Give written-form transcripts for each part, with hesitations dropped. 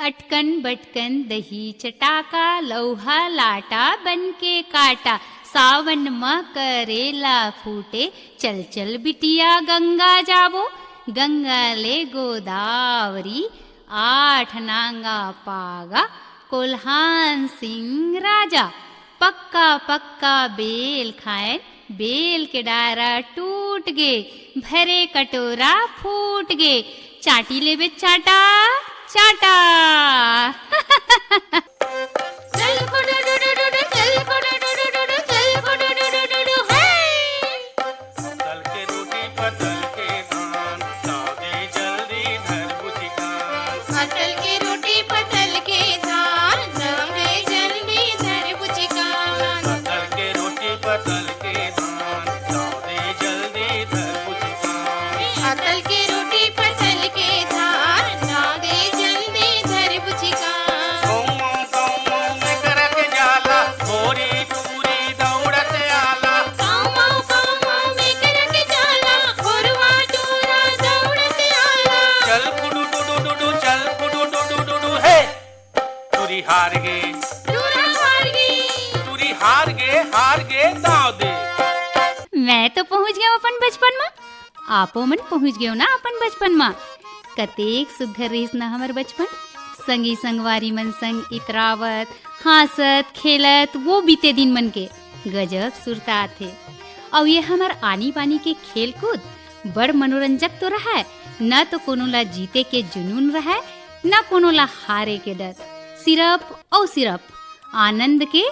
अटकन बटकन दही चटाका लौहा लाटा बन के काटा सावन म करेला फूटे चल चल बिटिया गंगा जाबो गंगा ले गोदावरी आठ नांगा पागा कोल्हान सिंह राजा पक्का पक्का बेल खाए बेल के डारा टूट गे भरे कटोरा फूट गे चाटी लेबे चाटा चाटा चल कुडु डु डु डु डु चल कुडु डु डु डु डु चल कुडु डु डु डु डु हे तल के रोटी पर तल के धान सादे जल्दी धर बुझी कान अटल के रोटी पटल के धान सादे जल्दी धर बुझी कान तल के रोटी पर तल के धान सादे जल्दी धर बुझी कान अटल के रोटी पटल के धान सादे जल्दी धर बुझी कान गौ में करक जाला गोरी टूरी दौड़त आला काऊ में करक जाला गोरवा टूरा दौड़त आला चल कुडु डु डु डु डु चल कुडु डु डु डु डु हे तुरी हार गे टूरा हार गई हार गे दाव दे मैं तो पहुंच गया अपन बचपन में आपो मन पहुंच गयो ना अपन बचपन में कतेक सुघर रहीस ना हमर बचपन संगी संगवारी मन संग इतरावत हासत खेलत वो बीते दिन मन के गजब सुरता थे और ये हमार आनी बानी के खेल कूद बड़ मनोरंजक तो रहा है न तो कोनो ला जीते के जुनून रहा है न कोनो ला हारे के डर सिर्फ आनंद के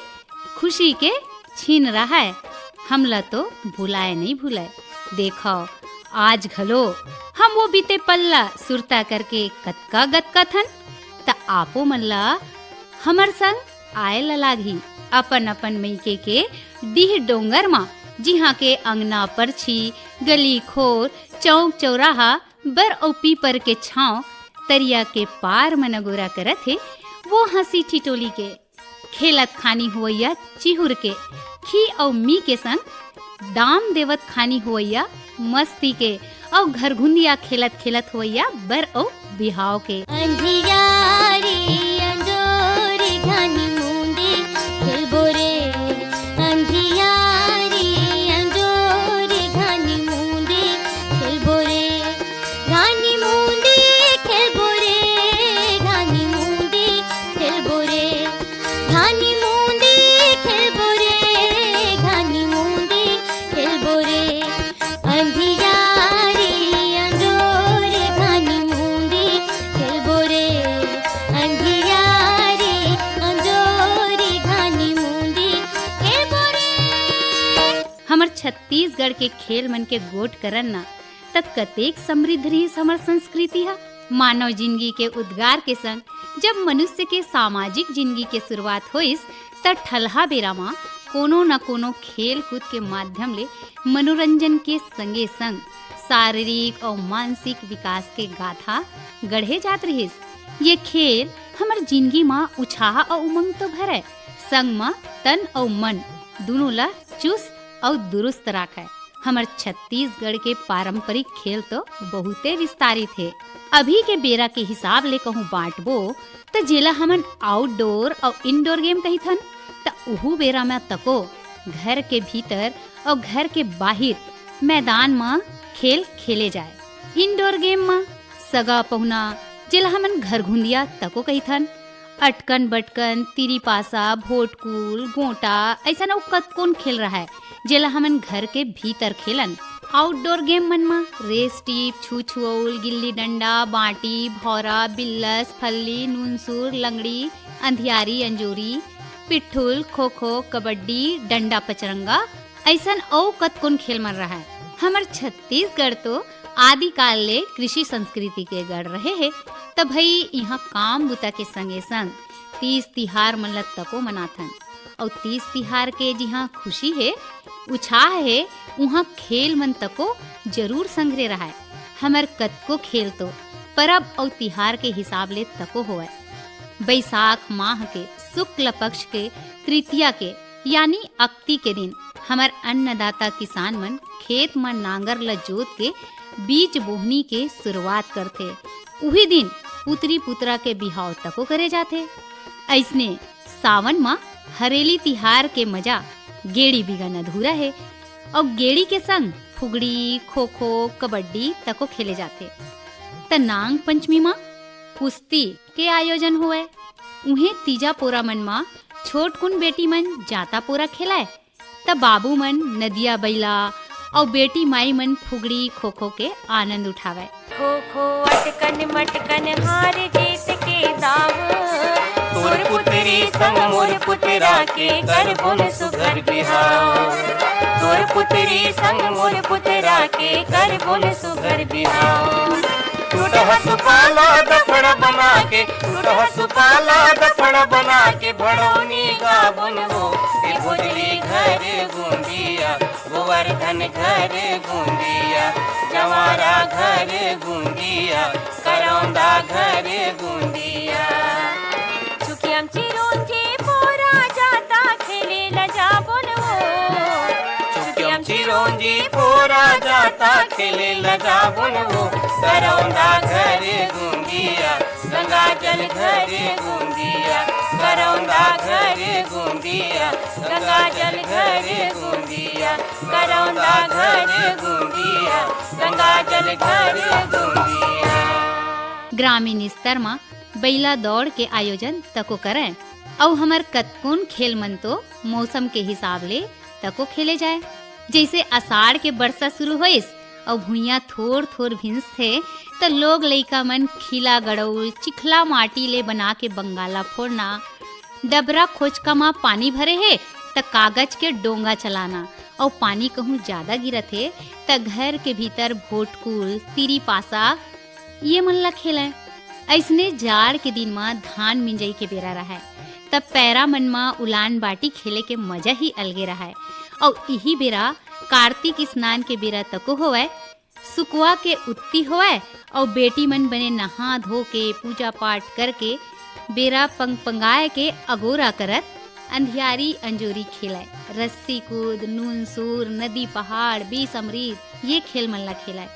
खुशी के छीन रहा है हमला तो भुलाए नहीं भुलाए देखो आज घलो हम वो बीते पल्ला सुरता करके कतका गतका थन त आपो मल्ला हमर संग आए लागी अपन अपन मईके के डीह डोंगर मा जिहाँ के अंगना परछी गली खोर चौक चौराहा बर और पीपर के छांव तरिया के पार मनगोरा करत है वो हंसी ठिठोली के खेलत खानी हुआ चिहुर के खी और मी के संग दाम देवत खानी हुआ मस्ती के और घर घुंदिया खेलत खेलत हुआ बर और बिहाव के अंधियारी अंजोरी घनी मुंदी खेलबो रे अंधियारी अंजोरी घनी मुंदी खेलबो रे घनी मुंदी खेलबो रे घनी मुंदी खेलबो रे घनी मुंदी खेलबो रे घनी मुंदी खेलबो रे अंधियारी अंजोरी घनी मुंदी खेलबो रे अंधियारी अंजोरी घनी मुंदी खेलबो रे। हमर छत्तीसगढ़ के खेल मन के गोट करन ना तक कतेक समृद्ध रही हमर संस्कृति है मानव जिंदगी के उद्गार के संग जब मनुष्य के सामाजिक जिंदगी के शुरुआत होइस त ठलहा बेरा मा कोनो न कोनो खेल कूद के माध्यम ले मनोरंजन के संगे संग शारीरिक और मानसिक विकास के गाथा गढ़े जात रहिस ये खेल हमर जिंदगी मा उत्साह और उमंग तो भरे संग मा तन और मन दोनों ला चुस्त और दुरुस्त राखे हमर छत्तीसगढ़ के पारंपरिक खेल तो बहुते विस्तारित है अभी के बेरा के हिसाब ले कहूँ बांटबो तो जेला हमन आउटडोर और इंडोर गेम कही थन त उहू बेरा में तको घर के भीतर और घर के बाहर मैदान में खेल खेले जाए इंडोर गेम में सगा पहुना जेला हमन घर घुंदिया तको कही थन अटकन बटकन तिरी पासा भोटकूल गोटा ऐसा न कौन खेल रहा है जेला हमन घर के भीतर खेलन आउटडोर गेम मन मा रेस टीप छू छुओल गिल्ली डंडा बाटी भौरा बिल्लस फल्ली नूनसूर लंगड़ी अंधियारी अंजोरी पिट्ठुल खो खो कबड्डी डंडा पचरंगा ऐसन औ कतकोन खेल मन रहा है हमर छत्तीसगढ़ तो आदि काल ले कृषि संस्कृति के गढ़ रहे है तब भाई यहाँ काम बुता के संगे संग तीज तिहार मन ल तको मनाथन और तीज तिहार के जिहाँ खुशी है उत्साह है वहाँ खेल मन तको जरूर संग्रह रहा है हमर कतको खेल तो परब और तिहार के हिसाब ले तको होए बैसाख माह के शुक्ल पक्ष के तृतीया के यानी अक्ति के दिन हमार अन्नदाता किसान मन खेत में नांगर ल जोत के बीज बोहनी के शुरुआत करथे। उही दिन पुत्री पुत्रा के बिहाव तको करे जाथे। ऐसने सावन में हरेली तिहार के मजा गेड़ी बिगन अधूरा है और गेड़ी के संग फुगड़ी, खो खो, कबड्डी तको खेले जाते। त नांग पंचमी में कुश्ती के आयोजन हुए। उन्हें तीजा पोरा मन में छोट कुन बेटी मन जाता पोरा खेलाए त बाबू मन नदिया बैला और बेटी माई मन फुगड़ी खो खो के आनंद उठावे। खो खो अटकन मटकन हार जीत के दाव, तोर पुत्री संग मोर पुतरा के करबुन सुघर बिहाव। तोर पुत्री संग मोर पुतरा के करबुन सुघर बिहाव। टूटह सुपाला दफड़ बना के, टूटह सुपाला दफड़ बना के भड़ौनी गाबुन हो। ए भोजली घर गुंदिया, गोवर्धन घर गुंदिया, जवारा घर गुंदिया, करौंदा घर गुंदिया। चुकियम चिरोंजी पोरा जाता खेले लजाबुन हो। चुकियम चिरोंजी पोरा जाता खेले लजाबुन हो। करौंदा घर गुंदिया, गंगा जल घर गुंदिया, करौंदा घर गुंदिया, गंगा जल घर गुंदिया, करौंदा घर गुंदिया, गंगा जल घर गुंदिया। ग्रामीण स्तर में बैला दौड़ के आयोजन तको करें और हमार कतकुन खेल मन तो मौसम के हिसाब ले तको खेले जाए। जैसे आषाढ़ के वर्षा शुरू होइस और भुइयां थोर थोर भिंस थे तो लोग लइका मन खिला गड़ौल चिखला माटी ले बना के बंगाला फोड़ना, डबरा खोचका में पानी भरे है तो कागज के डोंगा चलाना और पानी कहूँ ज्यादा गिरत है तो घर के भीतर भोटकुल, तिरी पासा ये मन ला खेले। ऐसने जाड़ के दिन में धान मिंजई के बेरा रहा तब पैरा मन में उलान बाटी खेले के मजा ही अलगे रहा। और यही बेरा कार्तिक स्नान के बेरा तको होवे, सुकुआ के उत्ती होवे और बेटी मन बने नहा धो के पूजा पाठ करके बेरा पंग पंगाए के अगोरा करत अंधियारी अंजोरी खेलाए। रस्सी कूद, नून सूर, नदी पहाड़, बीस अमृत ये खेल मन ला खेलाए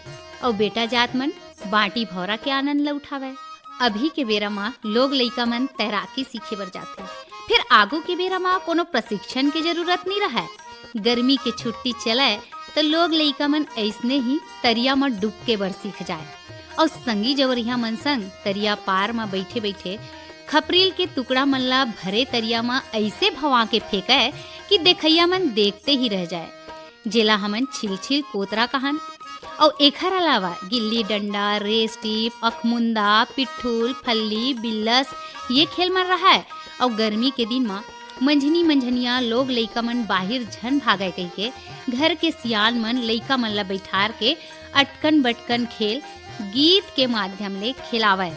और बेटा जात मन बाटी भौरा के आनंद ला उठावे। अभी के बेरा में लोग लइका मन तैराकी सीखे बर जाते। फिर आगू के बेरा में कोनो प्रशिक्षण के जरूरत नहीं रहा। गर्मी के छुट्टी चले तो लोग लइका मन ऐसने ही तरिया में डूब के बर सीख जाए और संगी जवरिया मन संग तरिया पार में बैठे बैठे खपरील के टुकड़ा मन ला भरे तरिया में ऐसे भवा के फेंके कि देखैया मन देखते ही रह जाए। जेला हमन छिल छिल कोतरा कहन और एखर अलावा गिल्ली डंडा, रेस टीप, अखमुंदा, पिट्ठूल, फल्ली, बिल्लस ये खेल मन रहा है। और गर्मी के दिन में मंझनी मंझनिया लोग लइका मन बाहिर झन भागे कह के घर के सियान मन लइका मन ला बैठार के अटकन बटकन खेल गीत के माध्यम ले खिलावे।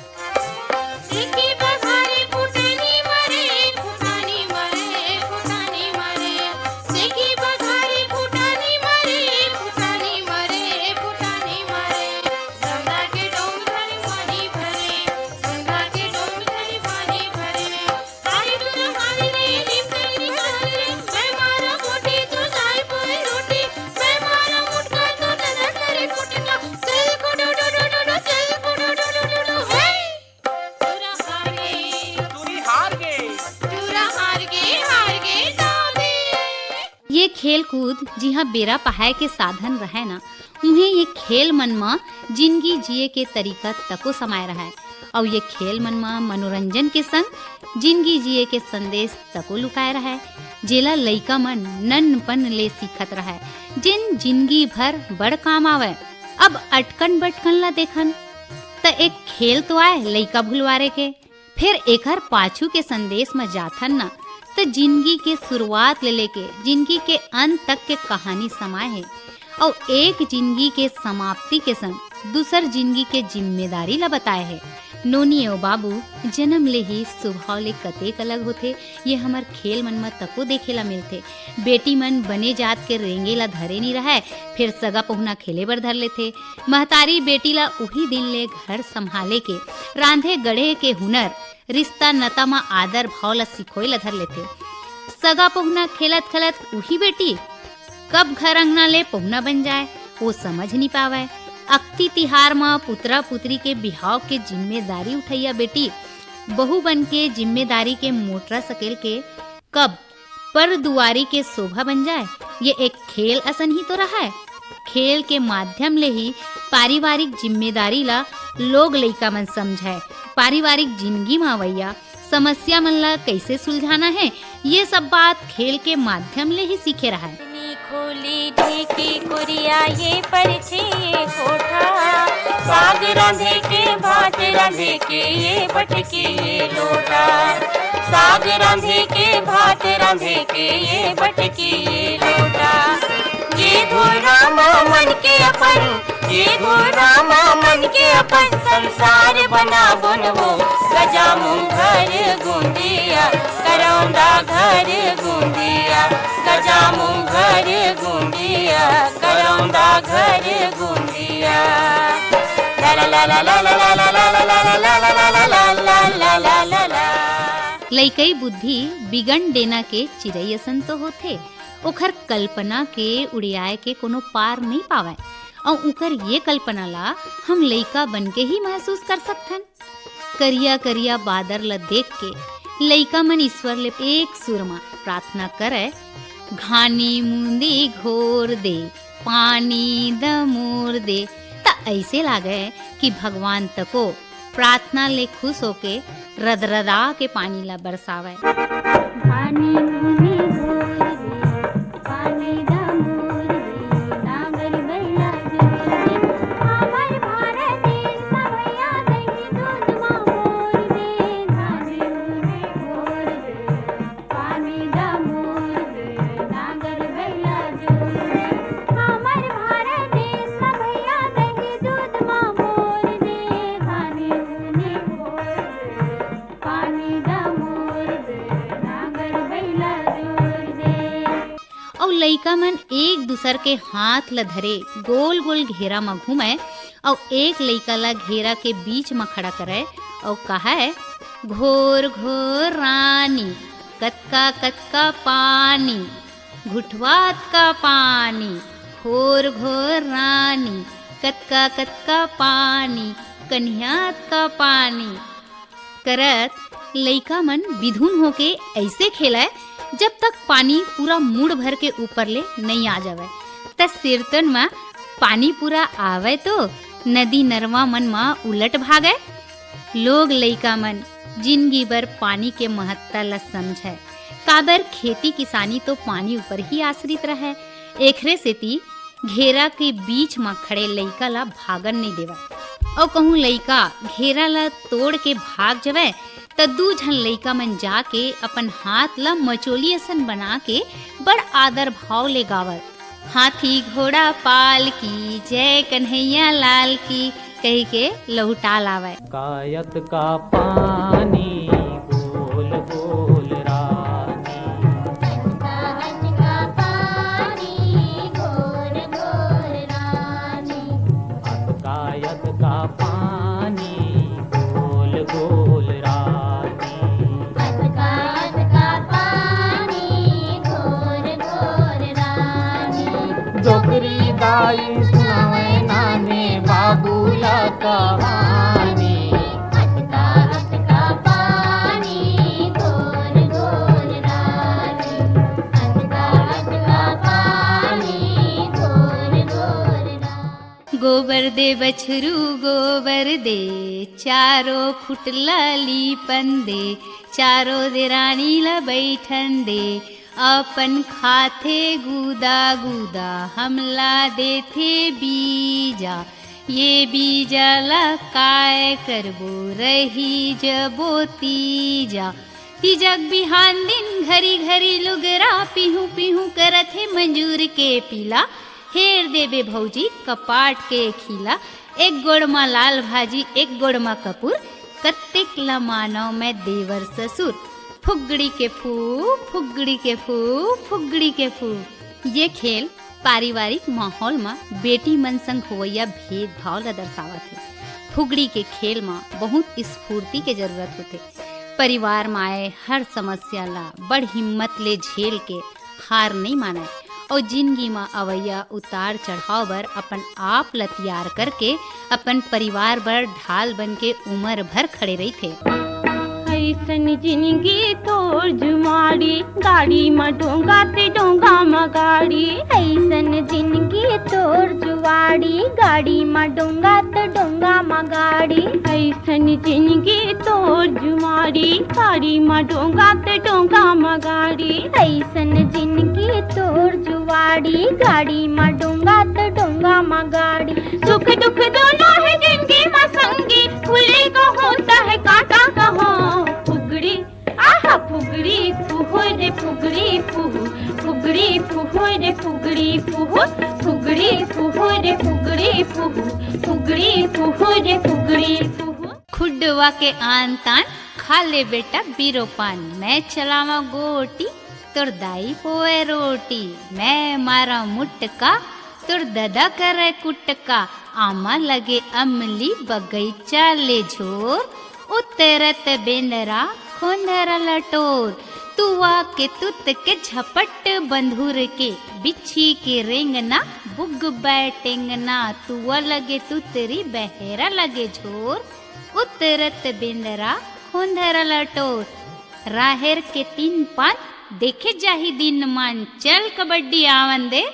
ये खेल कूद जिहाँ बेरा पहाय के साधन रहे ना, उन्हें ये खेल मन में जिंदगी जिए के तरीका तको समाये रहा है। और ये खेल मन में मनोरंजन के संग जिंदगी जिए के संदेश तको लुकाए रहा है। जेला लइका मन नन्नपन ले सीखत रहा है, जिन जिंदगी भर बड़ काम आवे। अब अटकन बटकन ला देखन त एक खेल तो आए लइका भुलवारे के, फिर एकर पाछू के संदेश में जाथन ना तो जिंदगी के शुरुआत ले लेके जिंदगी के अंत तक के कहानी समाये है। और एक जिंदगी के समाप्ति के संग दूसर जिंदगी के जिम्मेदारी ला बताए है। नोनी और बाबू जन्म ले ही स्वभाव ले कतेक अलग होते, ये हमार खेल मन में तको देखे ला मिलते। बेटी मन बने जात के रेंगे ला धरे नहीं रहा, फिर सगा पहुना खेले बर धर लेते। महतारी बेटी ला उही दिन ले घर संभाले के रांधे गढ़े के हुनर, रिश्ता नता में आदर भाव ला सिखोई ला धर लेते। सगा पहुना खेलत खेलत उही बेटी कब घर अंगना ले पहुना बन जाए वो समझ नहीं पावे। अक्ति तिहार में पुत्रा पुत्री के बिहाव के जिम्मेदारी उठैया बेटी बहू बन के जिम्मेदारी के मोटरा सकेल के कब पर दुआरी के शोभा बन जाए। ये एक खेल असन ही तो रहा है। खेल के माध्यम ले ही पारिवारिक जिम्मेदारी ला लोग लइका मन समझाए। पारिवारिक जिंदगी में आवैया समस्या मन ला कैसे सुलझाना है ये सब बात खेल के माध्यम ले ही सीखे रहा है। खोली ढीकी कुरिया ये परछी ये कोठा, साग रांधे के भात रांधे के ये बटकी ये लोटा, साग रांधे के भात रांधे के ये बटकी ये लोटा। ये धोरामा मन के अपन, ये धोरामा मन के अपन संसार बना बनवो। गजामू घर गुंदिया करौंदा घर गुंदिया, गजामू घर गुंदिया करौंदा घर गुंदिया। ला ला ला ला ला ला ला ला ला ला ला ला ला ला ला ला ला ला। लइकई बुद्धि बिगन देना के चिड़ै असन तो होथे। ओखर कल्पना के उड़ियाए के कोनो पार नहीं पावे और उकर ये कल्पना ला हम लइका बन के ही महसूस कर सकथन। करिया करिया बादर ला देख के लइका मन ईश्वर ले एक सुर में प्रार्थना करे, घानी मुंदी घोर दे पानी दमोर दे। त ऐसे लागे कि भगवान तको प्रार्थना ले खुश होके रदरदा के पानी ला बरसावे। घानी मुंदी घोर दे पानी दमोर दे, नांगर बैला जोर दे, हमर भारत देश भैया दही दूध मां मोर दे। घानी मुंदी घोर दे पानी दमोर दे, नांगर बैला जोर दे, हमर भारत देश भैया दही दूध मां मोर दे। घानी मुंदी घोर दे पानी दमोर दे, नांगर बैला जोर दे। और लइका मन एक दूसर के हाथ ला धरे गोल गोल घेरा में घूमे और एक लइका ला घेरा के बीच में खड़ा करे और कहे, घोर घोर रानी कतका कतका पानी, घुटवात का पानी, घोर घोर रानी कतका कतका पानी, कन्हैयात का पानी। करत लइका मन विधुन होके ऐसे खेलाए जब तक पानी पूरा मुड़ भर के ऊपर ले नहीं आ जावे। त सिरतन में पानी पूरा आवे तो नदी नरवा मन में उलट भागे। लोग लइका मन जिंदगी भर पानी के महत्ता ला समझे। काबर खेती किसानी तो पानी ऊपर ही आश्रित रहे। एकरे सेती घेरा के बीच में खड़े लइका ला भागन नहीं देवा। और कहूँ लइका घेरा ला तोड़ के भाग जावे त दू झन लइका मन जाके अपन हाथ ला मचोली असन बना के बड़ आदर भाव ले गावत, हाथी घोड़ा पाल की जय कन्हैया लाल की कह के लहुटा लावे। कायत का पानी गोल गोल रानी, कायत का पानी गोल गोल रानी, कायत का पानी गोल गोल रानी, कायत का पानी गोल गोल रानी। जोकरी दाई सुनावे नाने बाबूला कहानी, कायत का पानी गोल गोल रानी, कायत का पानी गोल गोल रानी। गोबर दे बछरू गोबर दे, चारों खुटला लीपन दे, चारों दे रानी ला बैठन दे, अपन खाथे गुदा गुदा हमला देथे बीजा। ये बीजा ला काय करबो रही जबो तीजा। तीजक बिहान दिन घरी घरी लुगरा पिहू पिहू करत हे मंजूर के पीला। हेर देबे भौजी कपाट के खीला, एक गोड़ मा लाल भाजी एक गोड़ मा कपूर, कत्तेक ला मानव में देवर ससुर। फुगड़ी के फू फुगड़ी के फू फुगड़ी के फू। ये खेल पारिवारिक माहौल में बेटी मन संग होवैया भेदभाव ला दर्शावत है। फुगड़ी के खेल में बहुत स्फूर्ति के जरूरत होते। परिवार माए हर समस्या ला बड़ हिम्मत ले झेल के हार नहीं माने और जिंदगी में अवैया उतार चढ़ाव बर अपन आप ला तैयार करके अपन परिवार बर ढाल बन के उम्र भर खड़े रही थे। ऐसन जिंदगी तोर जुमारी गाड़ी में डोंगा ते डोंगा में गाड़ी। ऐसन जिंदगी तोर जुवाड़ी गाड़ी में डोंगा तो डोंगा में गाड़ी। ऐसन जिंदगी तोर जुमारी गाड़ी में डोंगा ते डोंगा में गाड़ी। ऐसन जिंदगी तोर जुवाड़ी गाड़ी में डोंगा तो डोंगा में गाड़ी। सुख दुख दोनों है जिंदगी में संगी फूले को होता है कांटा कहाँ। फुगड़ी आहा फुगड़ी फुहो रे फुगड़ी फुहु फुगड़ी फुहो रे फुगड़ी फुहु फुगड़ी फुहो रे फुगड़ी फुहु फुगड़ी फुहो रे फुगड़ी फुहु। खुडवा के आन तान खा ले बेटा बीरो पान। मैं चलावा गोटी तुर दाई पोए रोटी। मैं मारा मुटका तुर ददा करे कुटका। आमा लगे अमली बगीचा ले झोर। उतरत बेंदरा खोंदरा लटोर। तुआ के तुत के झपट बंधुर के बिच्छी के रेंगना बुग बैठेंगना। तुआ लगे तुतरी बहेरा लगे झोर। उतरत बेंदरा खोंदरा लटोर। राहेर के 3 पान देखे जाही दिन मान। चल कबड्डी आवन दे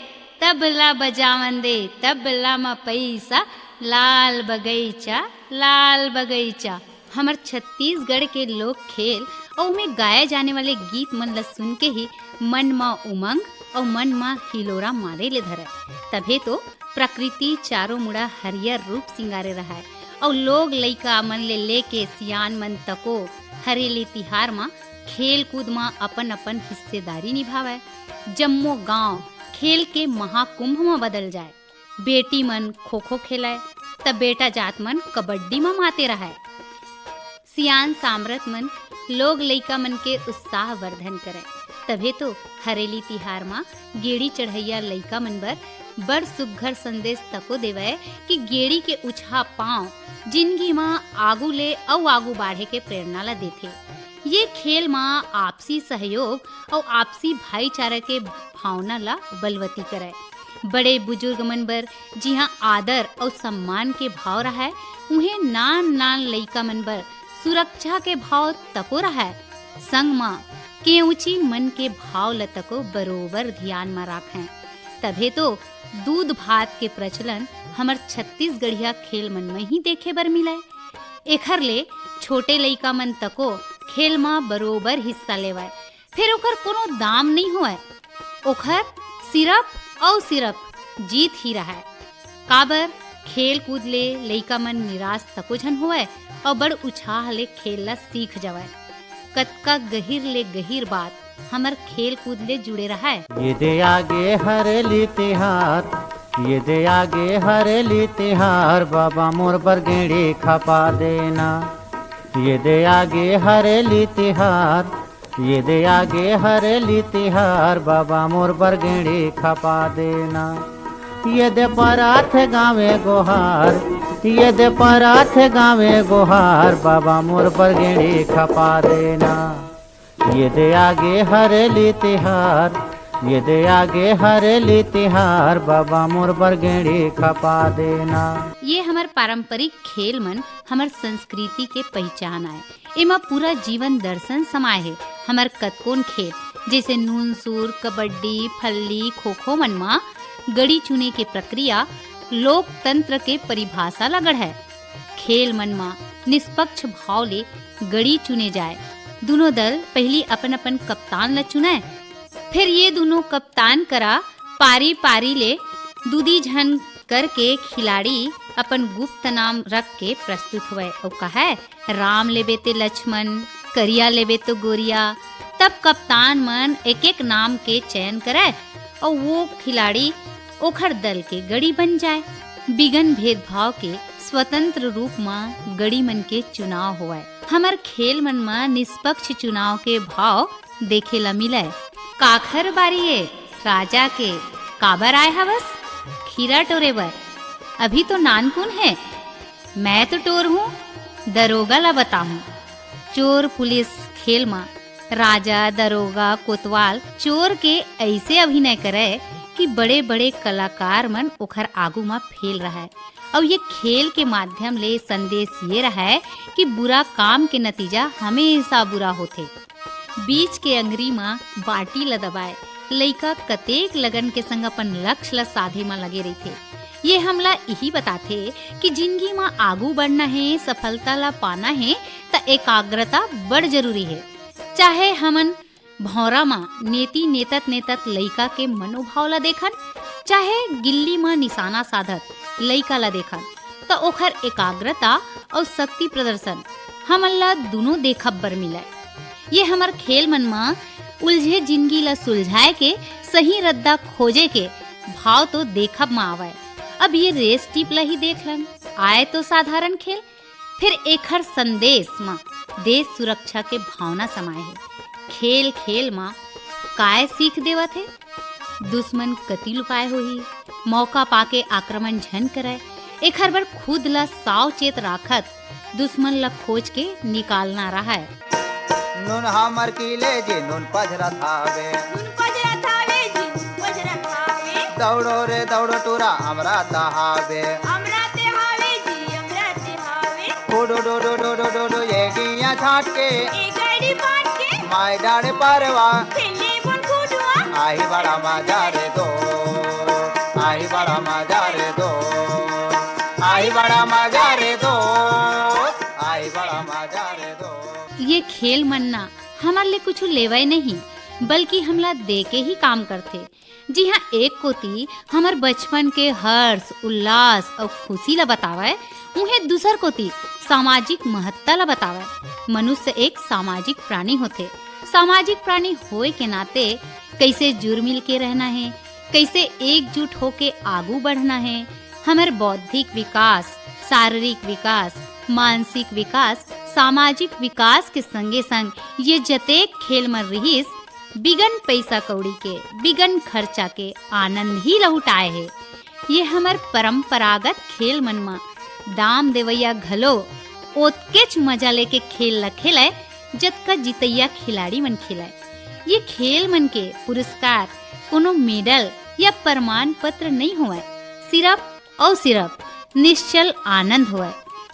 तबला बजावन दे। तबला में पैसा लाल बगीचा लाल बगीचा। हमार छत्तीसगढ़ के लोक खेल और में गाए जाने वाले गीत मन ला सुन के ही मन में उमंग और मन में हिलोरा मारे ले धरे। तभे तो प्रकृति चारों मुड़ा हरियर रूप सिंगारे रहा है और लोग लइका मन ले लेके सियान मन तको हरेली तिहार में खेल कूद में अपन अपन हिस्सेदारी निभावे। जम्मो गांव खेल के महाकुंभ में बदल जाए। बेटी मन खो खो खेलाए तब बेटा जात मन कबड्डी में माते रहा। सियान सामरत मन लोग लइका मन के उत्साह वर्धन करे। तभे तो हरेली तिहार में गेड़ी चढ़ैया लइका मन बर बड़ सुघर संदेश तको देवे कि गेड़ी के उछा पांव जिंदगी में आगू ले और आगू बढ़े के प्रेरणा ला देथे। ये खेल में आपसी सहयोग और आपसी भाईचारा के भावना ला बलवती करे। बड़े बुजुर्ग मन बर जिहाँ आदर और सम्मान के भाव रहा है उन्हें नान नान लइका मन बर सुरक्षा के भाव तको रहा है। संग माँ के ऊंची मन के भाव ल तको बरोबर ध्यान में राखें। तभे तो दूध भात के प्रचलन हमर छत्तीसगढ़िया खेल मन में ही देखे बर मिले। एखर ले छोटे लइका मन तको खेल में बरोबर हिस्सा लेवाए। फिर ओकर कोनो दाम नहीं हुआ। ओखर सिर्फ और सिर्फ जीत ही रहा है। काबर खेल कूद ले लइका मन निराश तको झन हुए और बड़ उत्साह ले खेल ला सीख जावे। कतका गहिर ले गहिर बात हमर खेल कूद ले जुड़े रहा है। ये दे आगे हरेली तिहार, ये दे आगे हरेली तिहार, बाबा मोर बरगेड़ी खपा देना। ये दे आगे हरेली तिहार, ये दे आगे हरेली तिहार, बाबा मोर बरगेड़ी खपा देना। ये दे पराथ गावे गोहार, ये दे पराथ गावे गोहार, बाबा मोर बरगेड़ी खपा देना। ये दे आगे हरेली तिहार, ये दे आगे हरेली तिहार, बाबा मोर बरगेड़ी खपा देना। ये हमार पारंपरिक खेल मन हमार संस्कृति के पहचान आए। एमा पूरा जीवन दर्शन समाये है। हमार कतकोन खेल जैसे नून सूर, कबड्डी, फल्ली, खो खो मन मा गड़ी चुने के प्रक्रिया लोकतंत्र के परिभाषा लगड़ है। खेल मन मा निष्पक्ष भाव ले गड़ी चुने जाए। दोनों दल पहली अपन अपन कप्तान ला चुने। फिर ये दोनों कप्तान करा पारी पारी ले दूधी झन करके खिलाड़ी अपन गुप्त नाम रख के प्रस्तुत हुए और कहे राम लेबे ते लक्ष्मण, करिया लेबे तो गोरिया। तब कप्तान मन एक एक नाम के चयन करे और वो खिलाड़ी ओखर दल के गड़ी बन जाए। बिगन भेदभाव के स्वतंत्र रूप में गड़ी मन के चुनाव हुआ। हमार खेल मन में निष्पक्ष चुनाव के भाव देखे ला मिले। काखर बारी है राजा के काबर आए हवस खीरा टोरे बर। अभी तो नानकुन है, मैं तो टोर हूँ, दरोगा ला बताऊं। चोर पुलिस खेल में राजा दरोगा कोतवाल चोर के ऐसे अभिनय करे कि बड़े बड़े कलाकार मन ओखर आगू में फेल रहा है। और ये खेल के माध्यम ले संदेश ये रहा है कि बुरा काम के नतीजा हमेशा बुरा होते। बीच के अंगरी में बाटी ल दबाए लइका कतेक लगन के संग अपन लक्ष्य ल साधे में लगे रही थे। ये हमला यही बताते कि जिंदगी में आगू बढ़ना है, सफलता ला पाना है त एकाग्रता बड़ जरूरी है। चाहे हमन भौरा में नेति नेतत लइका के मनोभाव ला देखन, चाहे गिल्ली में निशाना साधत लइका ला देखन, तो ओखर एकाग्रता और शक्ति प्रदर्शन हमन ला दोनों देखब बर मिले। ये हमार खेल मन में उलझे जिंदगी ला सुलझाए के सही रद्दा खोजे के भाव तो देखब में आवे। अब ये रेस टिप ला ही देख लन, आए तो साधारण खेल, फिर एखर संदेश में देश सुरक्षा के भावना समाये है। खेल खेल में काय सीख देवत है, दुश्मन कति लुकाए होही, मौका पाके आक्रमण झन करे, एखर बर खुद ला सावचेत राखत दुश्मन ला खोज के निकालना रहा है। नून हमर किले जी नून पजरा थावे, दौड़ो रे दौड़ो टूरा हमरा तहावे, डो डो डो डो डो डो डो ये गिया छाट के माय डाड़े परवा आई बड़ा मजा रे दो, आई बड़ा मजा रे दो, आई बड़ा मजा रे दो, आई बड़ा मजा रे दो। ये खेल मनना हमारे लिए कुछ लेवाई नहीं बल्कि हमला दे के ही काम करते। जी हाँ, एक कोती हमार बचपन के हर्ष उल्लास और खुशी ला बतावे, उन्हें दूसर कोती सामाजिक महत्ता ला बतावे। मनुष्य एक सामाजिक प्राणी होते। सामाजिक प्राणी होए के नाते कैसे जुड़ मिल के रहना है, कैसे एकजुट होके आगू बढ़ना है। हमारे बौद्धिक विकास, शारीरिक विकास, मानसिक विकास, सामाजिक विकास के संगे संग ये जतेक खेल में रहीस बिगन पैसा कौड़ी के, बिगन खर्चा के आनंद ही लहुटाए है। ये हमार परंपरागत खेल मन में दाम देवैया घलो ओतकेच मजा लेके खेल ल खेले जतका जितैया खिलाड़ी मन खेलाए। ये खेल मन के पुरस्कार कोनो मेडल या प्रमाण पत्र नहीं हुआ, सिर्फ और सिर्फ निश्चल आनंद हुआ।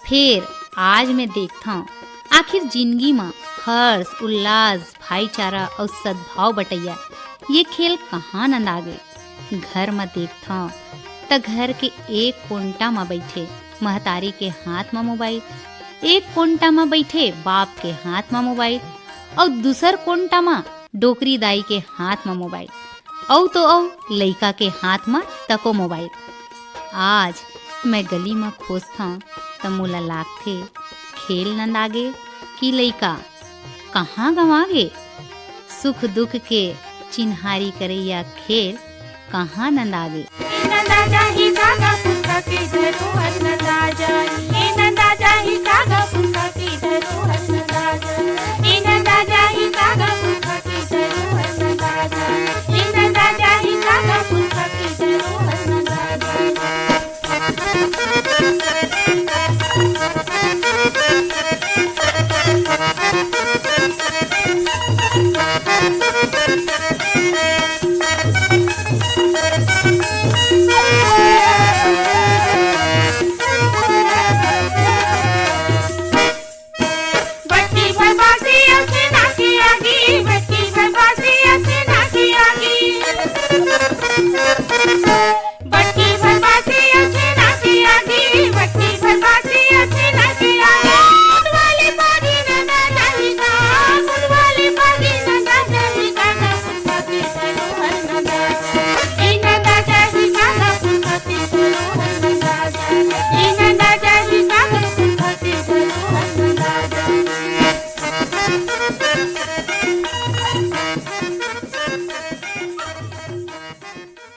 फिर आज मैं देखता हूँ आखिर जिंदगी में हर्ष उल्लास भाईचारा और सद्भाव बटैया ये खेल कहाँ नंद आ गए। घर में देखता हूँ त घर के एक कोंटा में बैठे महतारी के हाथ में मोबाइल, एक कोंटा में बैठे बाप के हाथ में मोबाइल और दूसर कोंटा में डोकरी दाई के हाथ में मोबाइल और तो लइका के हाथ में तको मोबाइल। आज मैं गली में खोजता हूँ त मोला लागथे खेल नंद आगे कि लइका कहाँ गंवागे। सुख दुख के चिन्हारी करैया खेल कहाँ नंद आगे। Thank you.